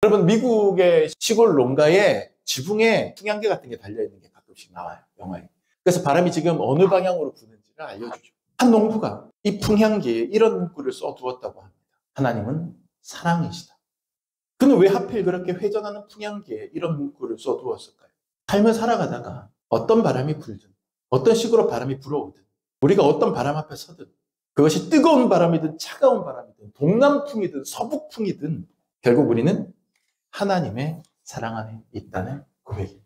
여러분, 미국의 시골 농가에 지붕에 풍향계 같은 게 달려있는 게 가끔씩 나와요, 영화에. 그래서 바람이 지금 어느 방향으로 부는지를 알려주죠. 한 농부가 이 풍향계에 이런 문구를 써두었다고 합니다. 하나님은 사랑이시다. 그는 왜 하필 그렇게 회전하는 풍향계에 이런 문구를 써두었을까요? 삶을 살아가다가 어떤 바람이 불든, 어떤 식으로 바람이 불어오든, 우리가 어떤 바람 앞에 서든, 그것이 뜨거운 바람이든 차가운 바람이든 동남풍이든 서북풍이든 결국 우리는 하나님의 사랑 안에 있다는 고백입니다.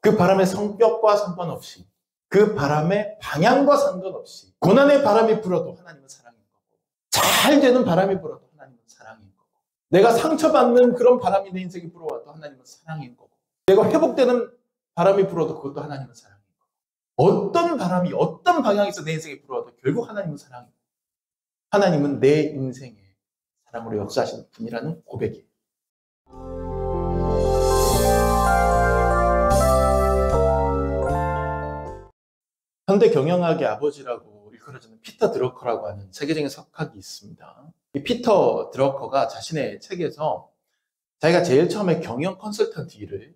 그 바람의 성격과 상관없이, 그 바람의 방향과 상관없이 고난의 바람이 불어도 하나님은 사랑인 거고, 잘 되는 바람이 불어도 하나님은 사랑인 거고, 내가 상처받는 그런 바람이 내 인생에 불어와도 하나님은 사랑인 거고, 내가 회복되는 바람이 불어도 그것도 하나님은 사랑인 거고, 어떤 바람이 어떤 방향에서 내 인생에 불어와도 결국 하나님은 사랑인 거고, 하나님은 내 인생에 사랑으로 역사하시는 분이라는 고백이에요. 현대 경영학의 아버지라고 일컬어지는 피터 드러커라고 하는 세계적인 석학이 있습니다. 이 피터 드러커가 자신의 책에서 자기가 제일 처음에 경영 컨설턴트 일을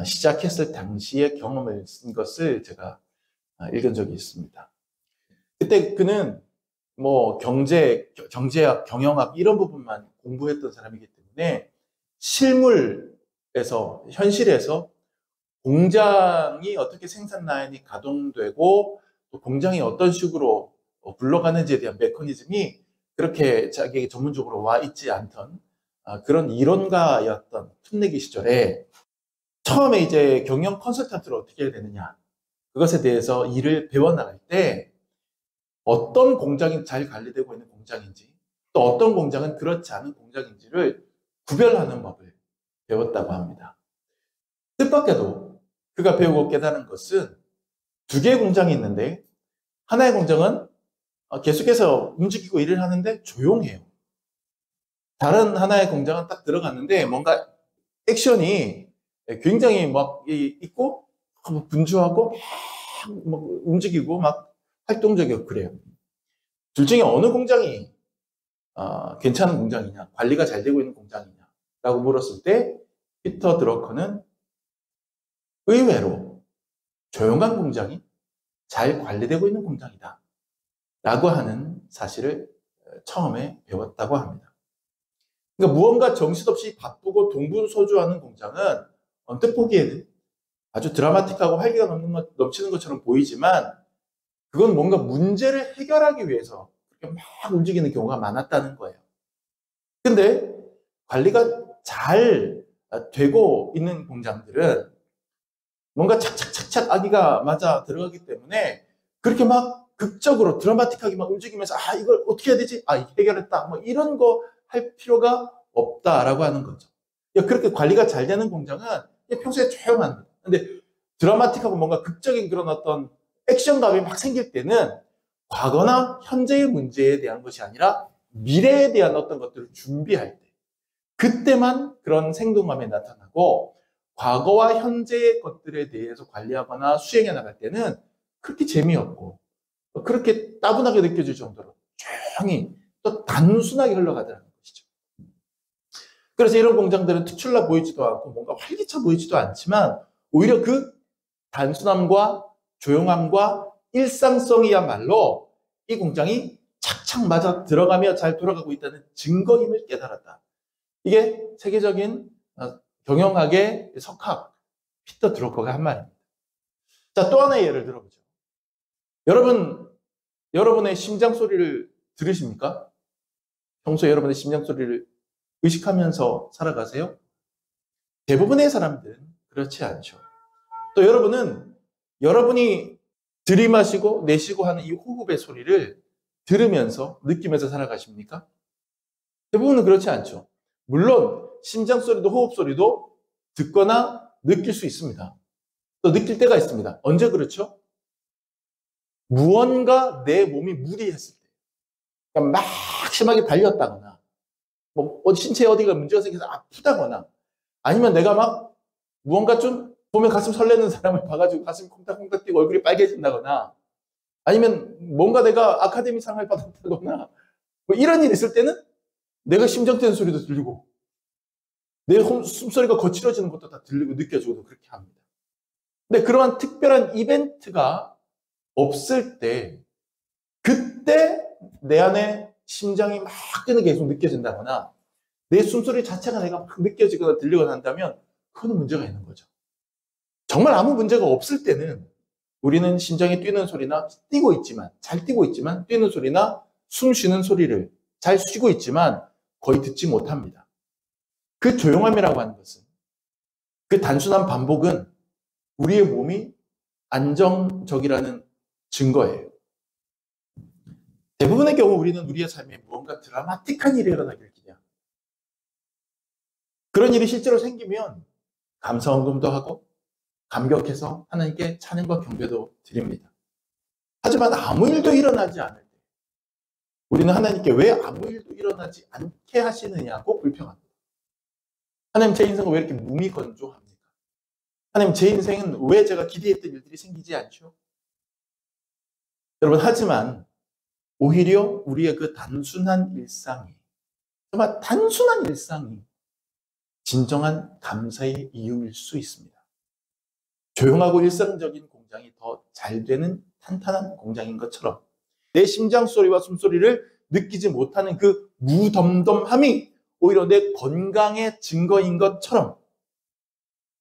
시작했을 당시의 경험을 쓴 것을 제가 읽은 적이 있습니다. 그때 그는 뭐 경제학, 경영학 이런 부분만 공부했던 사람이기 때문에 실물에서, 현실에서 공장이 어떻게 생산 라인이 가동되고 또 공장이 어떤 식으로 굴러가는지에 대한 메커니즘이 그렇게 자기에게 전문적으로 와 있지 않던 그런 이론가였던 풋내기 시절에 처음에 이제 경영 컨설턴트를 어떻게 해야 되느냐, 그것에 대해서 일을 배워나갈 때 어떤 공장이 잘 관리되고 있는 공장인지, 또 어떤 공장은 그렇지 않은 공장인지를 구별하는 법을 배웠다고 합니다. 뜻밖에도 그가 배우고 깨달은 것은 두 개의 공장이 있는데, 하나의 공장은 계속해서 움직이고 일을 하는데 조용해요. 다른 하나의 공장은 딱 들어갔는데 뭔가 액션이 굉장히 막 있고 분주하고 막 움직이고 막 활동적이고 그래요. 둘 중에 어느 공장이 괜찮은 공장이냐, 관리가 잘 되고 있는 공장이냐라고 물었을 때 피터 드러커는 의외로 조용한 공장이 잘 관리되고 있는 공장이다 라고 하는 사실을 처음에 배웠다고 합니다. 그러니까 무언가 정신없이 바쁘고 동분서주하는 공장은 언뜻 보기에는 아주 드라마틱하고 활기가 넘치는 것처럼 보이지만 그건 뭔가 문제를 해결하기 위해서 그렇게 막 움직이는 경우가 많았다는 거예요. 근데 관리가 잘 되고 있는 공장들은 뭔가 착착착착 아기가 맞아 들어가기 때문에 그렇게 막 극적으로 드라마틱하게 막 움직이면서 이걸 어떻게 해야 되지? 해결했다. 뭐 이런 거 할 필요가 없다라고 하는 거죠. 그렇게 관리가 잘 되는 공장은 평소에 조용합니다. 근데 드라마틱하고 뭔가 극적인 그런 어떤 액션감이 막 생길 때는 과거나 현재의 문제에 대한 것이 아니라 미래에 대한 어떤 것들을 준비할 때, 그때만 그런 생동감이 나타나고, 과거와 현재의 것들에 대해서 관리하거나 수행해 나갈 때는 그렇게 재미없고 그렇게 따분하게 느껴질 정도로 조용히 또 단순하게 흘러가더라는 것이죠. 그래서 이런 공장들은 특출나 보이지도 않고 뭔가 활기차 보이지도 않지만 오히려 그 단순함과 조용함과 일상성이야말로 이 공장이 착착 맞아 들어가며 잘 돌아가고 있다는 증거임을 깨달았다. 이게 세계적인 경영학의 석학 피터 드러커가 한 말입니다. 자, 또 하나의 예를 들어보죠. 여러분의 심장 소리를 들으십니까? 평소에 여러분의 심장 소리를 의식하면서 살아가세요? 대부분의 사람들은 그렇지 않죠. 또 여러분이 들이마시고 내쉬고 하는 이 호흡의 소리를 들으면서 느끼면서 살아가십니까? 대부분은 그렇지 않죠. 물론 심장 소리도 호흡 소리도 듣거나 느낄 수 있습니다. 또 느낄 때가 있습니다. 언제 그렇죠? 무언가 내 몸이 무리했을 때, 그러니까 막 심하게 달렸다거나, 뭐 신체 어디가 문제가 생겨서 아프다거나, 아니면 내가 막 무언가 좀 보면 가슴 설레는 사람을 봐가지고 가슴이 콩닥콩닥 뛰고 얼굴이 빨개진다거나, 아니면 뭔가 내가 아카데미 상을 받았다거나, 뭐 이런 일이 있을 때는 내가 심장 뛰는 소리도 들리고, 내 숨소리가 거칠어지는 것도 다 들리고 느껴지고도 그렇게 합니다. 근데 그러한 특별한 이벤트가 없을 때, 그때 내 안에 심장이 막 뛰는 게 계속 느껴진다거나 내 숨소리 자체가 내가 막 느껴지거나 들리거나 한다면 그건 문제가 있는 거죠. 정말 아무 문제가 없을 때는 우리는 심장이 뛰는 소리나 뛰고 있지만, 잘 뛰고 있지만 뛰는 소리나 숨 쉬는 소리를 잘 쉬고 있지만 거의 듣지 못합니다. 그 조용함이라고 하는 것은, 그 단순한 반복은 우리의 몸이 안정적이라는 증거예요. 대부분의 경우 우리는 우리의 삶에 무언가 드라마틱한 일이 일어나길 기대합니다. 그런 일이 실제로 생기면 감사헌금도 하고 감격해서 하나님께 찬양과 경배도 드립니다. 하지만 아무 일도 일어나지 않을 때 우리는 하나님께 왜 아무 일도 일어나지 않게 하시느냐고 불평합니다. 하나님, 제 인생은 왜 이렇게 무미건조합니까? 하나님, 제 인생은 왜 제가 기대했던 일들이 생기지 않죠? 여러분, 하지만 오히려 우리의 그 단순한 일상이, 정말 단순한 일상이 진정한 감사의 이유일 수 있습니다. 조용하고 일상적인 공장이 더 잘 되는 탄탄한 공장인 것처럼 내 심장 소리와 숨소리를 느끼지 못하는 그 무덤덤함이 오히려 내 건강의 증거인 것처럼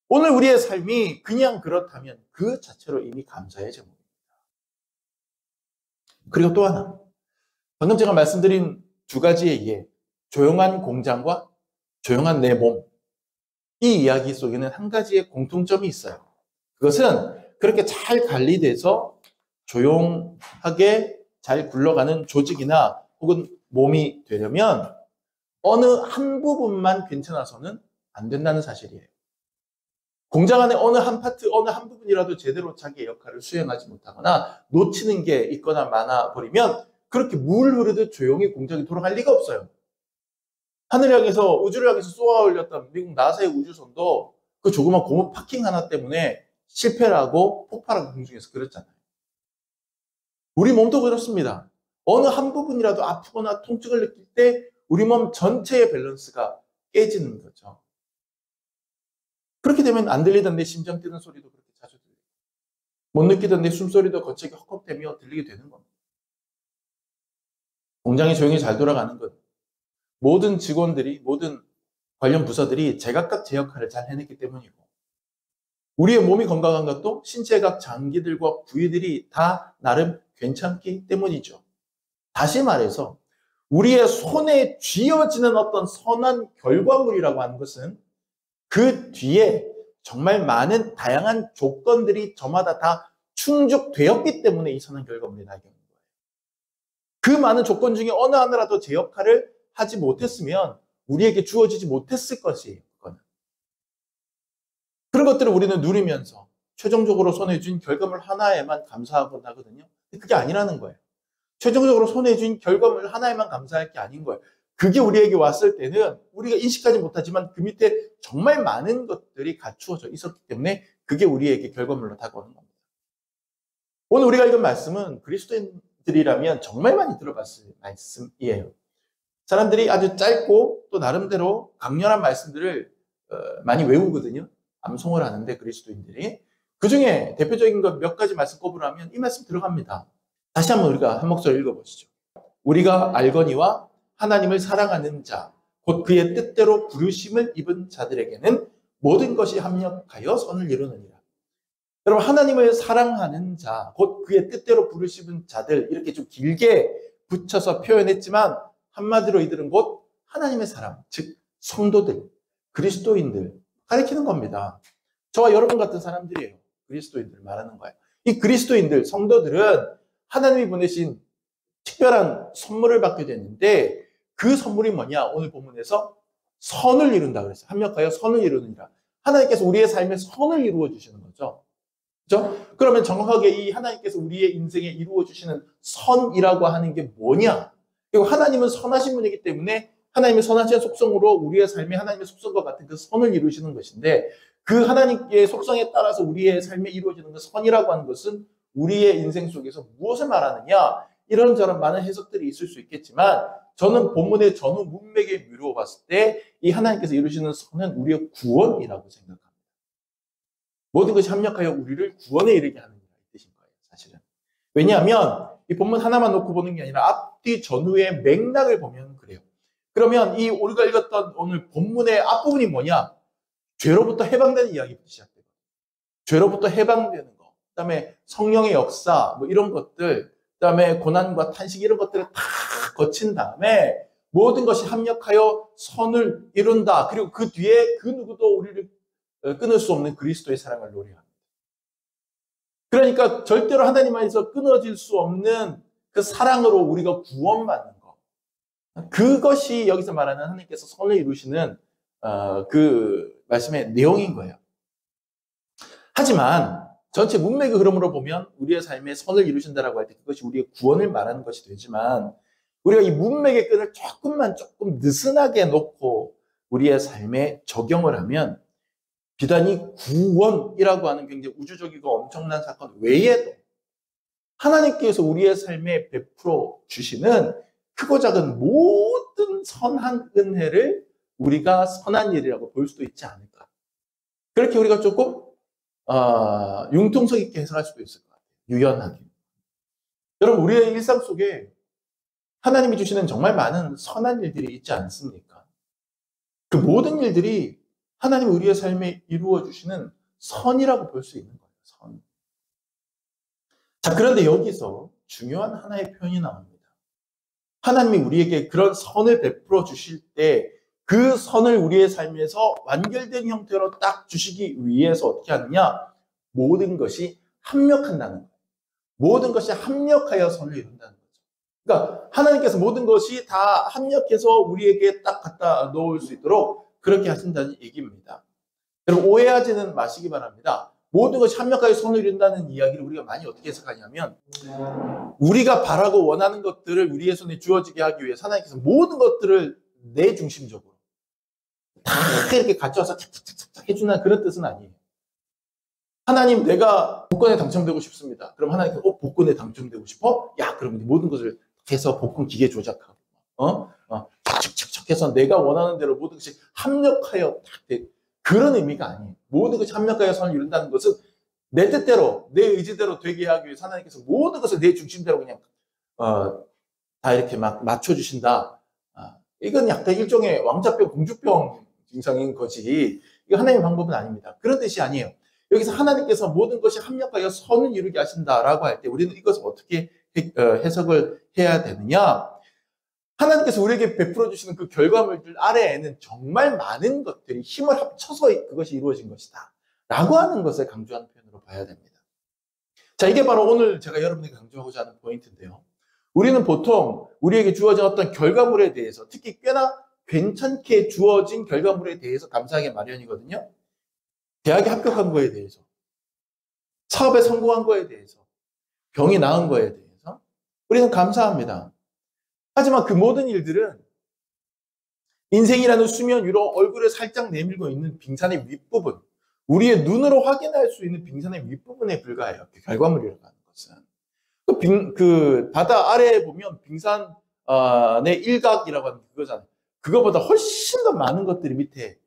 오늘 우리의 삶이 그냥 그렇다면 그 자체로 이미 감사의 제목입니다. 그리고 또 하나, 방금 제가 말씀드린 두 가지의 예, 조용한 공장과 조용한 내 몸, 이 이야기 속에는 한 가지의 공통점이 있어요. 그것은 그렇게 잘 관리돼서 조용하게 잘 굴러가는 조직이나 혹은 몸이 되려면 어느 한 부분만 괜찮아서는 안 된다는 사실이에요. 공장 안에 어느 한 파트, 어느 한 부분이라도 제대로 자기의 역할을 수행하지 못하거나 놓치는 게 있거나 많아 버리면 그렇게 물 흐르듯 조용히 공장이 돌아갈 리가 없어요. 하늘을 향해서, 우주를 향해서 쏘아 올렸던 미국 나사의 우주선도 그 조그만 고무 파킹 하나 때문에 실패를 하고 폭발하고 공중에서 그랬잖아요. 우리 몸도 그렇습니다. 어느 한 부분이라도 아프거나 통증을 느낄 때 우리 몸 전체의 밸런스가 깨지는 거죠. 그렇게 되면 안 들리던 내 심장 뛰는 소리도 그렇게 자주 들리고, 못 느끼던 내 숨소리도 거칠게 헉헉대며 들리게 되는 겁니다. 공장이 조용히 잘 돌아가는 것, 모든 직원들이, 모든 관련 부서들이 제각각 제 역할을 잘 해냈기 때문이고, 우리의 몸이 건강한 것도 신체 각 장기들과 부위들이 다 나름 괜찮기 때문이죠. 다시 말해서 우리의 손에 쥐어지는 어떤 선한 결과물이라고 하는 것은 그 뒤에 정말 많은 다양한 조건들이 저마다 다 충족되었기 때문에 이 선한 결과물이 나게 되는 거예요. 그 많은 조건 중에 어느 하나라도 제 역할을 하지 못했으면 우리에게 주어지지 못했을 것이에요. 그거는. 그런 것들을 우리는 누리면서 최종적으로 손에 쥔 결과물 하나에만 감사하곤 하거든요. 근데 그게 아니라는 거예요. 최종적으로 손에 쥔 결과물 하나에만 감사할 게 아닌 거예요. 그게 우리에게 왔을 때는 우리가 인식하지 못하지만 그 밑에 정말 많은 것들이 갖추어져 있었기 때문에 그게 우리에게 결과물로 다가오는 겁니다. 오늘 우리가 읽은 말씀은 그리스도인들이라면 정말 많이 들어봤을 말씀이에요. 사람들이 아주 짧고 또 나름대로 강렬한 말씀들을 많이 외우거든요. 암송을 하는데 그리스도인들이. 그 중에 대표적인 것 몇 가지 말씀 꼽으라면 이 말씀 들어갑니다. 다시 한번 우리가 한 목소리 읽어보시죠. 우리가 알거니와 하나님을 사랑하는 자, 곧 그의 뜻대로 부르심을 입은 자들에게는 모든 것이 합력하여 선을 이루느니라. 여러분, 하나님을 사랑하는 자, 곧 그의 뜻대로 부르심은 자들, 이렇게 좀 길게 붙여서 표현했지만 한마디로 이들은 곧 하나님의 사람, 즉 성도들, 그리스도인들 가리키는 겁니다. 저와 여러분 같은 사람들이에요. 그리스도인들 말하는 거예요. 이 그리스도인들, 성도들은 하나님이 보내신 특별한 선물을 받게 됐는데 그 선물이 뭐냐? 오늘 본문에서 선을 이룬다 그랬어요. 합력하여 선을 이루느니라. 하나님께서 우리의 삶에 선을 이루어 주시는 거죠. 그렇죠? 그러면 정확하게 이 하나님께서 우리의 인생에 이루어 주시는 선이라고 하는 게 뭐냐? 그리고 하나님은 선하신 분이기 때문에 하나님의 선하신 속성으로 우리의 삶에 하나님의 속성과 같은 그 선을 이루시는 것인데 그 하나님의 속성에 따라서 우리의 삶에 이루어지는 그 선이라고 하는 것은 우리의 인생 속에서 무엇을 말하느냐? 이런저런 많은 해석들이 있을 수 있겠지만 저는 본문의 전후 문맥에 미루어 봤을 때 이 하나님께서 이루시는 선은 우리의 구원이라고 생각합니다. 모든 것이 합력하여 우리를 구원에 이르게 하는 뜻인 거예요, 사실은. 왜냐하면 이 본문 하나만 놓고 보는 게 아니라 앞뒤 전후의 맥락을 보면 그래요. 그러면 이 우리가 읽었던 오늘 본문의 앞부분이 뭐냐? 죄로부터 해방되는 이야기부터 시작돼요. 죄로부터 해방되는 거, 그다음에 성령의 역사, 뭐 이런 것들, 그다음에 고난과 탄식 이런 것들을 다 거친 다음에 모든 것이 합력하여 선을 이룬다. 그리고 그 뒤에 그 누구도 우리를 끊을 수 없는 그리스도의 사랑을 노래합니다. 그러니까 절대로 하나님 안에서 끊어질 수 없는 그 사랑으로 우리가 구원받는 거. 그것이 여기서 말하는 하나님께서 선을 이루시는 그 말씀의 내용인 거예요. 하지만 전체 문맥의 흐름으로 보면 우리의 삶에 선을 이루신다라고 할 때 그것이 우리의 구원을 말하는 것이 되지만 우리가 이 문맥의 끈을 조금 느슨하게 놓고 우리의 삶에 적용을 하면 비단 이 구원이라고 하는 굉장히 우주적이고 엄청난 사건 외에도 하나님께서 우리의 삶에 베풀어 주시는 크고 작은 모든 선한 은혜를 우리가 선한 일이라고 볼 수도 있지 않을까. 그렇게 우리가 조금 융통성 있게 해석할 수도 있을 것 같아요. 유연하게. 여러분, 우리의 일상 속에 하나님이 주시는 정말 많은 선한 일들이 있지 않습니까? 그 모든 일들이 하나님이 우리의 삶에 이루어 주시는 선이라고 볼 수 있는 거예요. 선. 자, 그런데 여기서 중요한 하나의 표현이 나옵니다. 하나님이 우리에게 그런 선을 베풀어 주실 때 그 선을 우리의 삶에서 완결된 형태로 딱 주시기 위해서 어떻게 하느냐? 모든 것이 합력한다는 거예요. 모든 것이 합력하여 선을 이룬다는 거죠. 그러니까 하나님께서 모든 것이 다 합력해서 우리에게 딱 갖다 놓을 수 있도록 그렇게 하신다는 얘기입니다. 여러분, 오해하지는 마시기 바랍니다. 모든 것이 합력하여 선을 이룬다는 이야기를 우리가 많이 어떻게 해석하냐면 우리가 바라고 원하는 것들을 우리의 손에 주어지게 하기 위해서 하나님께서 모든 것들을 내 중심적으로 다 이렇게 갖춰서 착착착착 해주는 그런 뜻은 아니에요. 하나님, 내가 복권에 당첨되고 싶습니다. 그럼 하나님께서 복권에 당첨되고 싶어? 야, 그럼 모든 것을 해서 복권 기계 조작하고 착착착착 해서 내가 원하는 대로 모든 것이 합력하여 그런 의미가 아니에요. 모든 것이 합력하여 선을 이룬다는 것은 내 뜻대로, 내 의지대로 되게 하기 위해서 하나님께서 모든 것을 내 중심대로 그냥 다 이렇게 막 맞춰주신다. 이건 약간 일종의 왕자병, 공주병 증상인 거지. 이거 하나님의 방법은 아닙니다. 그런 뜻이 아니에요. 여기서 하나님께서 모든 것이 합력하여 선을 이루게 하신다라고 할 때 우리는 이것을 어떻게 해석을 해야 되느냐? 하나님께서 우리에게 베풀어 주시는 그 결과물들 아래에는 정말 많은 것들이 힘을 합쳐서 그것이 이루어진 것이다. 라고 하는 것을 강조하는 표현으로 봐야 됩니다. 자, 이게 바로 오늘 제가 여러분에게 강조하고자 하는 포인트인데요. 우리는 보통 우리에게 주어진 어떤 결과물에 대해서 특히 꽤나 괜찮게 주어진 결과물에 대해서 감사하기 마련이거든요. 대학에 합격한 거에 대해서, 사업에 성공한 거에 대해서, 병이 나은 거에 대해서 우리는 감사합니다. 하지만 그 모든 일들은 인생이라는 수면 위로 얼굴을 살짝 내밀고 있는 빙산의 윗부분, 우리의 눈으로 확인할 수 있는 빙산의 윗부분에 불과해요. 그 결과물이라고 하는 것은. 그 바다 아래에 보면 빙산의 일각이라고 하는 그거잖아요. 그거보다 훨씬 더 많은 것들이 밑에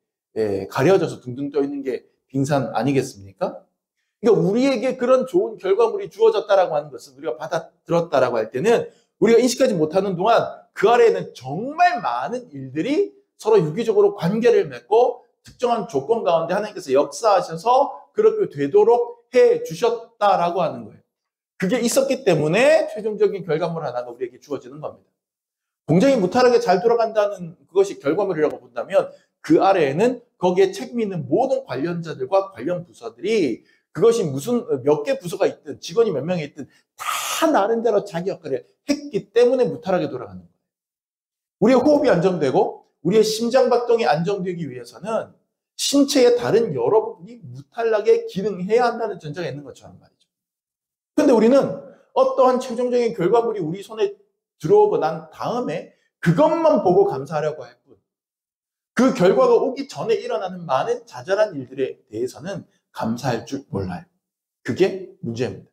가려져서 둥둥 떠 있는 게 빙산 아니겠습니까? 그러니까 우리에게 그런 좋은 결과물이 주어졌다라고 하는 것은 우리가 받아들였다라고 할 때는 우리가 인식하지 못하는 동안 그 아래에는 정말 많은 일들이 서로 유기적으로 관계를 맺고 특정한 조건 가운데 하나님께서 역사하셔서 그렇게 되도록 해 주셨다라고 하는 거예요. 그게 있었기 때문에 최종적인 결과물 하나가 우리에게 주어지는 겁니다. 공장이 무탈하게 잘 돌아간다는 그것이 결과물이라고 본다면 그 아래에는 거기에 책임 있는 모든 관련자들과 관련 부서들이 그것이 무슨 몇 개 부서가 있든 직원이 몇 명이 있든 다 나름대로 자기 역할을 했기 때문에 무탈하게 돌아가는 거예요. 우리의 호흡이 안정되고 우리의 심장박동이 안정되기 위해서는 신체의 다른 여러 부분이 무탈하게 기능해야 한다는 전제가 있는 것처럼 말이죠. 그런데 우리는 어떠한 최종적인 결과물이 우리 손에 들어오고 난 다음에 그것만 보고 감사하려고 할 뿐, 그 결과가 오기 전에 일어나는 많은 자잘한 일들에 대해서는 감사할 줄 몰라요. 그게 문제입니다.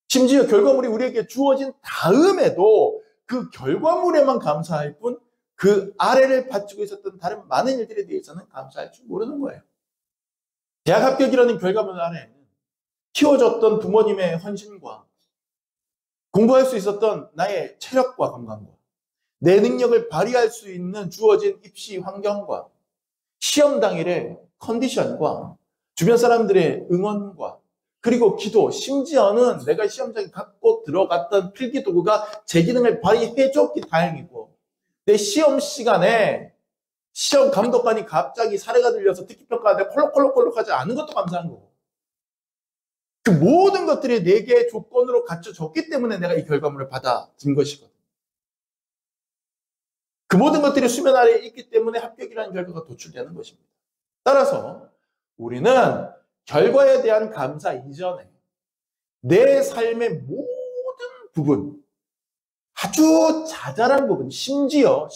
심지어 결과물이 우리에게 주어진 다음에도 그 결과물에만 감사할 뿐 그 아래를 바치고 있었던 다른 많은 일들에 대해서는 감사할 줄 모르는 거예요. 대학 합격이라는 결과물 안에는 키워줬던 부모님의 헌신과 공부할 수 있었던 나의 체력과 건강과 내 능력을 발휘할 수 있는 주어진 입시 환경과 시험 당일의 컨디션과 주변 사람들의 응원과 그리고 기도, 심지어는 내가 시험장에 갖고 들어갔던 필기도구가 제 기능을 발휘해줬기 다행이고 내 시험 시간에 시험 감독관이 갑자기 사례가 들려서 듣기평가하는데 콜록콜록콜록하지 않은 것도 감사한 거고 그 모든 것들이 내게 조건으로 갖춰졌기 때문에 내가 이 결과물을 받아든 것이거든. 그 모든 것들이 수면 아래에 있기 때문에 합격이라는 결과가 도출되는 것입니다. 따라서 우리는 결과에 대한 감사 이전에 내 삶의 모든 부분, 아주 자잘한 부분, 심지어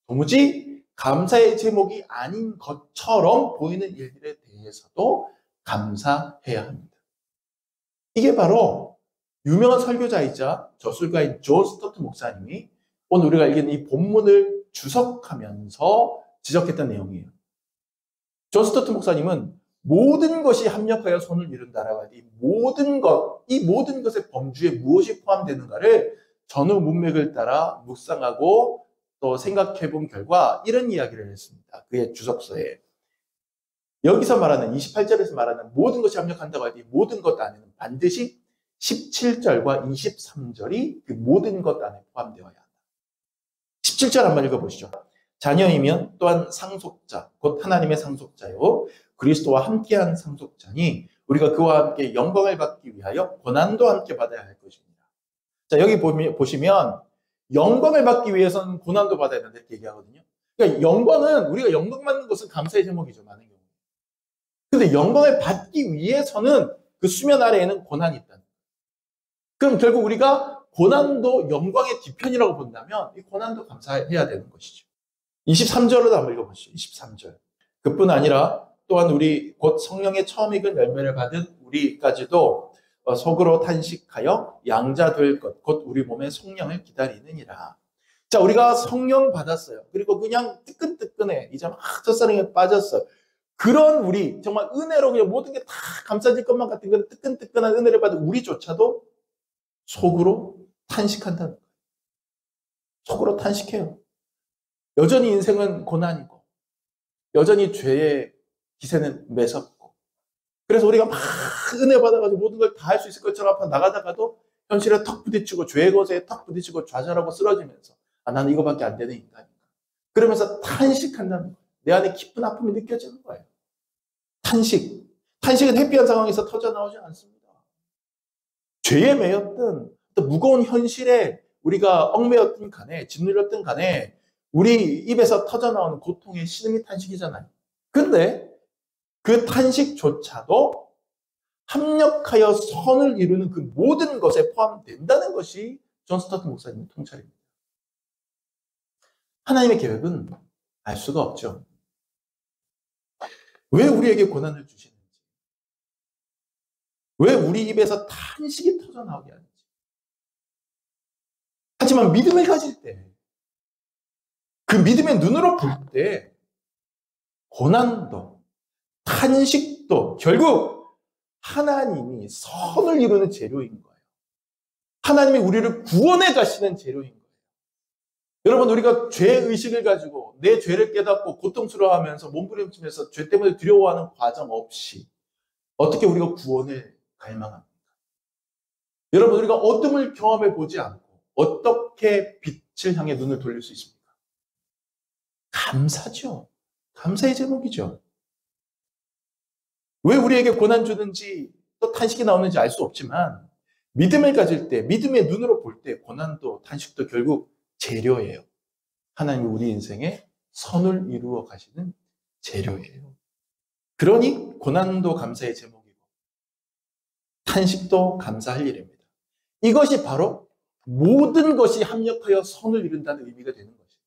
도무지 감사의 제목이 아닌 것처럼 보이는 일들에 대해서도 감사해야 합니다. 이게 바로 유명한 설교자이자 저술가인 존 스토트 목사님이 오늘 우리가 읽은 이 본문을 주석하면서 지적했던 내용이에요. 존 스토트 목사님은 모든 것이 합력하여 손을 이룬다라고 하니 이 모든 것의 범주에 무엇이 포함되는가를 전후 문맥을 따라 묵상하고 또 생각해 본 결과 이런 이야기를 했습니다. 그의 주석서에. 여기서 말하는 28절에서 말하는 모든 것이 합력한다고 하니 모든 것 안에는 반드시 17절과 23절이 그 모든 것 안에 포함되어야 한다. 17절 한번 읽어보시죠. 자녀이면 또한 상속자, 곧 하나님의 상속자요 그리스도와 함께한 상속자니 우리가 그와 함께 영광을 받기 위하여 고난도 함께 받아야 할 것입니다. 자, 여기 보시면 영광을 받기 위해서는 고난도 받아야 된다 이렇게 얘기하거든요. 그러니까 영광은 우리가 영광 받는 것은 감사의 제목이죠. 많은 경우. 근데 영광을 받기 위해서는 그 수면 아래에는 고난이 있다. 그럼 결국 우리가 고난도 영광의 뒤편이라고 본다면 이 고난도 감사해야 되는 것이죠. 23절로 한번 읽어보시죠. 23절. 그뿐 아니라 또한 우리 곧 성령의 처음 익은 열매를 받은 우리까지도 속으로 탄식하여 양자 될 것, 곧 우리 몸의 성령을 기다리느니라. 자, 우리가 성령 받았어요. 그리고 그냥 뜨끈뜨끈해. 이제 막 첫사랑에 빠졌어요. 그런 우리, 정말 은혜로 그냥 모든 게 다 감싸질 것만 같은 그런 뜨끈뜨끈한 은혜를 받은 우리조차도 속으로 탄식한다는 거예요. 속으로 탄식해요. 여전히 인생은 고난이고, 여전히 죄의 기세는 매섭고, 그래서 우리가 막 은혜 받아가지고 모든 걸 다 할 수 있을 것처럼 앞으로 나가다가도 현실에 턱 부딪히고 죄의 것에 턱 부딪히고 좌절하고 쓰러지면서 나는 이거밖에 안 되는 인간인가. 그러면서 탄식한다는 거예요. 내 안에 깊은 아픔이 느껴지는 거예요. 탄식은 회피한 상황에서 터져 나오지 않습니다. 죄에 매였든 또 무거운 현실에 우리가 얽매였든 간에 짓눌렸든 간에 우리 입에서 터져 나오는 고통의 신음이 탄식이잖아요. 근데 그 탄식조차도 합력하여 선을 이루는 그 모든 것에 포함된다는 것이 존 스토트 목사님의 통찰입니다. 하나님의 계획은 알 수가 없죠. 왜 우리에게 고난을 주시는지, 왜 우리 입에서 탄식이 터져 나오게 하는지. 하지만 믿음을 가질 때, 그 믿음의 눈으로 볼 때 고난도 탄식도 결국 하나님이 선을 이루는 재료인 거예요. 하나님이 우리를 구원해 가시는 재료인 거예요. 여러분, 우리가 죄의식을 가지고 내 죄를 깨닫고 고통스러워하면서 몸부림치면서 죄 때문에 두려워하는 과정 없이 어떻게 우리가 구원을 갈망합니까? 여러분, 우리가 어둠을 경험해 보지 않고 어떻게 빛을 향해 눈을 돌릴 수 있습니까? 감사죠. 감사의 제목이죠. 왜 우리에게 고난 주는지 또 탄식이 나오는지 알 수 없지만 믿음을 가질 때, 믿음의 눈으로 볼 때 고난도 탄식도 결국 재료예요. 하나님이 우리 인생에 선을 이루어 가시는 재료예요. 그러니 고난도 감사의 제목이고 탄식도 감사할 일입니다. 이것이 바로 모든 것이 합력하여 선을 이룬다는 의미가 되는 거죠.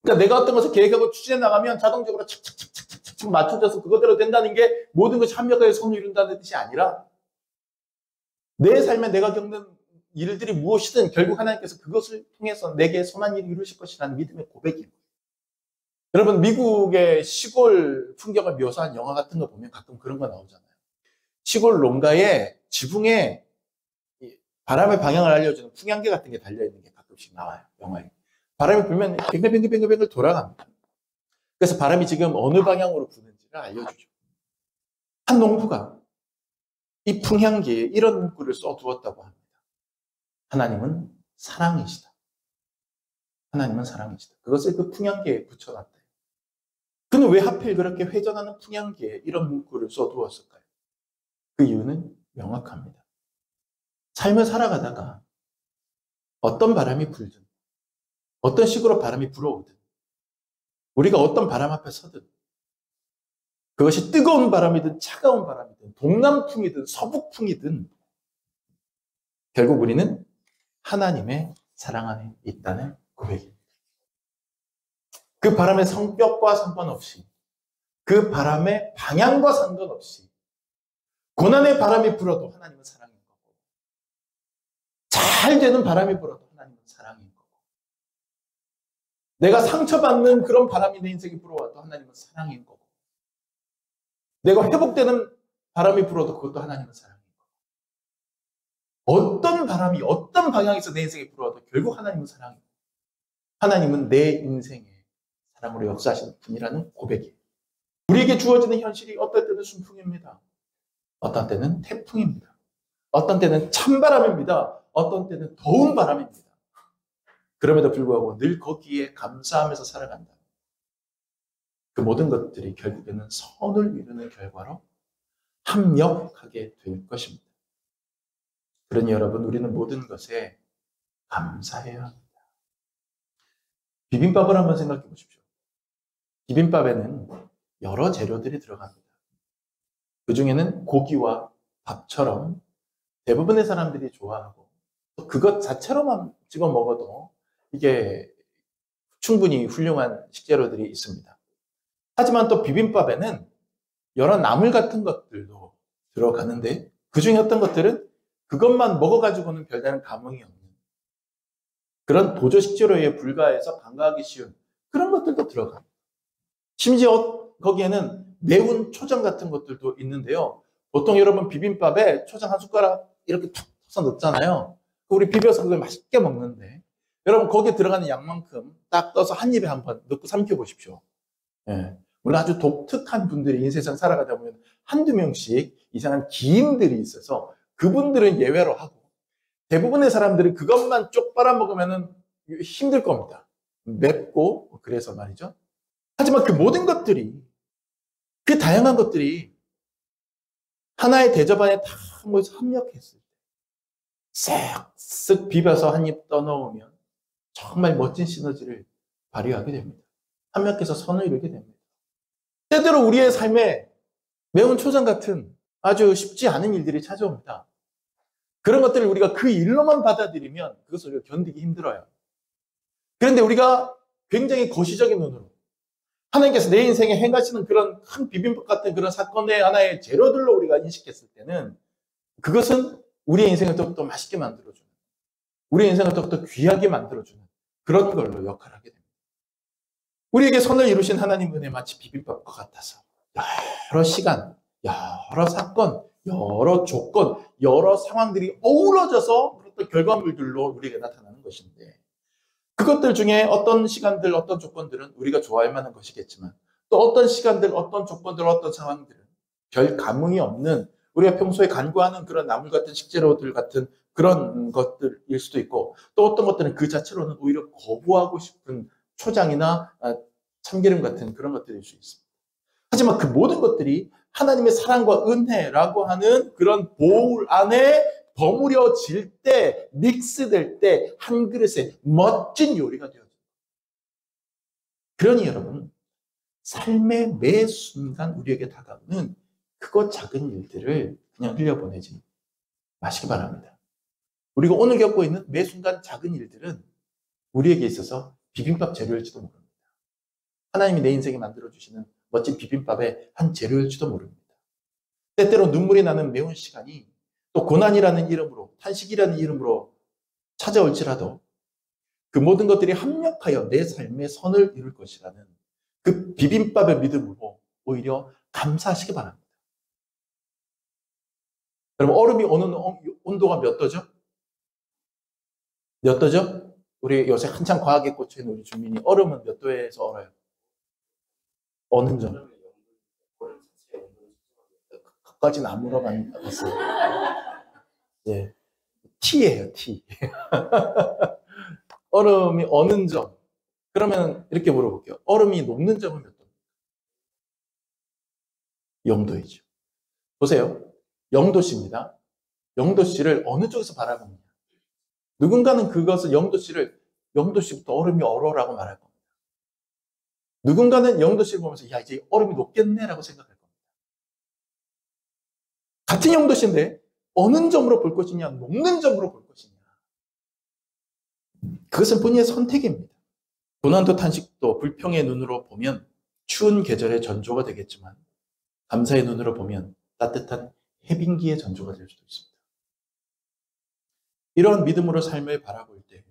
그러니까 내가 어떤 것을 계획하고 추진해 나가면 자동적으로 착착착착착 맞춰져서 그거대로 된다는 게 모든 것이 합력하여 선을 이룬다는 뜻이 아니라 내 삶에 내가 겪는 일들이 무엇이든 결국 하나님께서 그것을 통해서 내게 선한 일을 이루실 것이라는 믿음의 고백입니다. 여러분, 미국의 시골 풍경을 묘사한 영화 같은 거 보면 가끔 그런 거 나오잖아요. 시골 농가에 지붕에 바람의 방향을 알려주는 풍향계 같은 게 달려있는 게 가끔씩 나와요, 영화에. 바람이 불면 뱅글뱅글뱅글뱅글 돌아갑니다. 그래서 바람이 지금 어느 방향으로 부는지를 알려주죠. 한 농부가 이 풍향계에 이런 문구를 써두었다고 합니다. 하나님은 사랑이시다. 하나님은 사랑이시다. 그것을 그 풍향계에 붙여놨대요. 그는 왜 하필 그렇게 회전하는 풍향계에 이런 문구를 써두었을까요? 그 이유는 명확합니다. 삶을 살아가다가 어떤 바람이 불든, 어떤 식으로 바람이 불어오든, 우리가 어떤 바람 앞에 서든, 그것이 뜨거운 바람이든 차가운 바람이든 동남풍이든 서북풍이든 결국 우리는 하나님의 사랑 안에 있다는 고백입니다. 그 바람의 성격과 상관없이, 그 바람의 방향과 상관없이 고난의 바람이 불어도 하나님은 사랑인 거고, 잘 되는 바람이 불어도 하나님은 사랑인 거고, 내가 상처받는 그런 바람이 내 인생에 불어와도 하나님은 사랑인 거고, 내가 회복되는 바람이 불어도 그것도 하나님은 사랑인 거고, 어떤 바람이 어떤 방향에서 내 인생에 불어와도 결국 하나님은 사랑인 거고, 하나님은 내 인생에 사랑으로 역사하시는 분이라는 고백이에요. 우리에게 주어지는 현실이 어떤 때는 순풍입니다. 어떤 때는 태풍입니다. 어떤 때는 찬바람입니다. 어떤 때는 더운 바람입니다. 그럼에도 불구하고 늘 거기에 감사하면서 살아간다. 그 모든 것들이 결국에는 선을 이루는 결과로 합력하게 될 것입니다. 그러니 여러분, 우리는 모든 것에 감사해야 합니다. 비빔밥을 한번 생각해 보십시오. 비빔밥에는 여러 재료들이 들어갑니다. 그 중에는 고기와 밥처럼 대부분의 사람들이 좋아하고 또 그것 자체로만 찍어 먹어도 이게 충분히 훌륭한 식재료들이 있습니다. 하지만 또 비빔밥에는 여러 나물 같은 것들도 들어가는데 그 중에 어떤 것들은 그것만 먹어가지고는 별다른 감흥이 없는 그런 보조 식재료에 불과해서 간과하기 쉬운 그런 것들도 들어갑니다. 심지어 거기에는 매운 초장 같은 것들도 있는데요. 보통 여러분 비빔밥에 초장 한 숟가락 이렇게 툭 쳐서 넣잖아요. 우리 비벼서 그걸 맛있게 먹는데 여러분 거기에 들어가는 양만큼 딱 떠서 한 입에 한번 넣고 삼켜보십시오. 예. 물론 아주 독특한 분들이 이 세상 살아가다 보면 한두 명씩 이상한 기인들이 있어서 그분들은 예외로 하고 대부분의 사람들은 그것만 쪽 빨아먹으면 힘들 겁니다. 맵고 그래서 말이죠. 하지만 그 모든 것들이 그 다양한 것들이 하나의 대접 안에 다 모여서 합력했을 때 쓱쓱 비벼서 한 입 떠넣으면 정말 멋진 시너지를 발휘하게 됩니다. 합력해서 선을 이루게 됩니다. 때때로 우리의 삶에 매운 초장 같은 아주 쉽지 않은 일들이 찾아옵니다. 그런 것들을 우리가 그 일로만 받아들이면 그것을 견디기 힘들어요. 그런데 우리가 굉장히 거시적인 눈으로 하나님께서 내 인생에 행하시는 그런 큰 비빔밥 같은 그런 사건의 하나의 재료들로 우리가 인식했을 때는 그것은 우리의 인생을 더욱더 맛있게 만들어주는, 우리의 인생을 더욱더 귀하게 만들어주는 그런 걸로 역할을 하게 됩니다. 우리에게 선을 이루신 하나님 은혜 마치 비빔밥과 같아서 여러 시간, 여러 사건, 여러 조건, 여러 상황들이 어우러져서 어떤 결과물들로 우리에게 나타나는 것인데 그것들 중에 어떤 시간들, 어떤 조건들은 우리가 좋아할 만한 것이겠지만 또 어떤 시간들, 어떤 조건들, 어떤 상황들은 별 감흥이 없는 우리가 평소에 간과하는 그런 나물 같은 식재료들 같은 그런 것들일 수도 있고 또 어떤 것들은 그 자체로는 오히려 거부하고 싶은 초장이나 참기름 같은 그런 것들일 수 있습니다. 하지만 그 모든 것들이 하나님의 사랑과 은혜라고 하는 그런 보울 안에 버무려질 때, 믹스될 때 한 그릇의 멋진 요리가 되어집니다. 그러니 여러분, 삶의 매 순간 우리에게 다가오는 크고 작은 일들을 그냥 흘려보내지 마시기 바랍니다. 우리가 오늘 겪고 있는 매 순간 작은 일들은 우리에게 있어서 비빔밥 재료일지도 모릅니다. 하나님이 내 인생에 만들어주시는 멋진 비빔밥의 한 재료일지도 모릅니다. 때때로 눈물이 나는 매운 시간이 또 고난이라는 이름으로, 탄식이라는 이름으로 찾아올지라도 그 모든 것들이 합력하여 내 삶의 선을 이룰 것이라는 그 비빔밥의 믿음으로 오히려 감사하시기 바랍니다. 그럼 얼음이 오는 온도가 몇 도죠? 몇 도죠? 우리 요새 한창 과학에 꽂혀 있는 우리 주민이 얼음은 몇 도에서 얼어요? 어느 점? 그까지는 안 물어봤어요. 예. T예요, T. 얼음이 어느 점? 그러면 이렇게 물어볼게요. 얼음이 녹는 점은 몇 도? 0도이죠. 보세요. 0도씨입니다. 0도씨를 어느 쪽에서 바라봅니까? 누군가는 그것을 0도씨를 0도씨부터 얼음이 얼어라고 말할 겁니다. 누군가는 0도씨를 보면서 야 이제 얼음이 녹겠네라고 생각할 겁니다. 같은 0도씨인데 어느 점으로 볼 것이냐 녹는 점으로 볼 것이냐 그것은 본인의 선택입니다. 고난도 탄식도 불평의 눈으로 보면 추운 계절의 전조가 되겠지만 감사의 눈으로 보면 따뜻한 해빙기의 전조가 될 수도 있습니다. 이러한 믿음으로 삶을 바라볼 때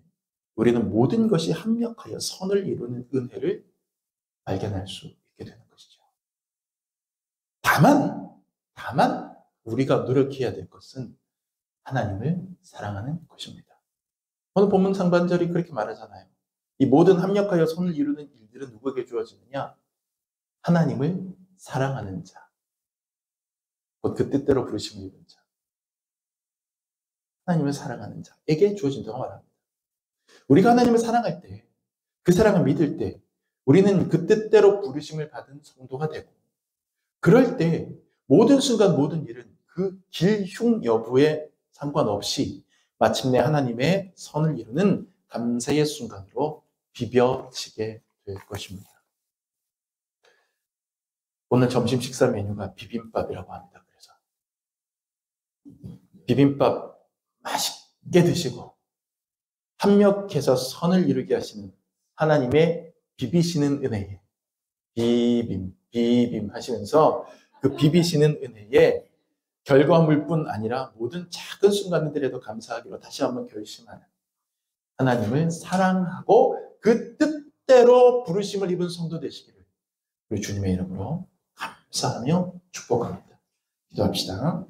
우리는 모든 것이 합력하여 선을 이루는 은혜를 발견할 수 있게 되는 것이죠. 다만 우리가 노력해야 될 것은 하나님을 사랑하는 것입니다. 오늘 본문 상반절이 그렇게 말하잖아요. 이 모든 합력하여 선을 이루는 일들은 누구에게 주어지느냐? 하나님을 사랑하는 자. 곧 그 뜻대로 부르심을 입은 자. 하나님을 사랑하는 자에게 주어진다고 말합니다. 우리가 하나님을 사랑할 때, 그 사랑을 믿을 때 우리는 그 뜻대로 부르심을 받은 성도가 되고 그럴 때 모든 순간 모든 일은 그 길흉 여부에 상관없이 마침내 하나님의 선을 이루는 감사의 순간으로 비벼지게 될 것입니다. 오늘 점심 식사 메뉴가 비빔밥이라고 합니다. 그래서 비빔밥 맛있게 드시고 합력해서 선을 이루게 하시는 하나님의 비비시는 은혜에 비빔 하시면서 그 비비시는 은혜에 결과물뿐 아니라 모든 작은 순간들에도 감사하기로 다시 한번 결심하는 하나님을 사랑하고 그 뜻대로 부르심을 입은 성도 되시기를 우리 주님의 이름으로 감사하며 축복합니다. 기도합시다.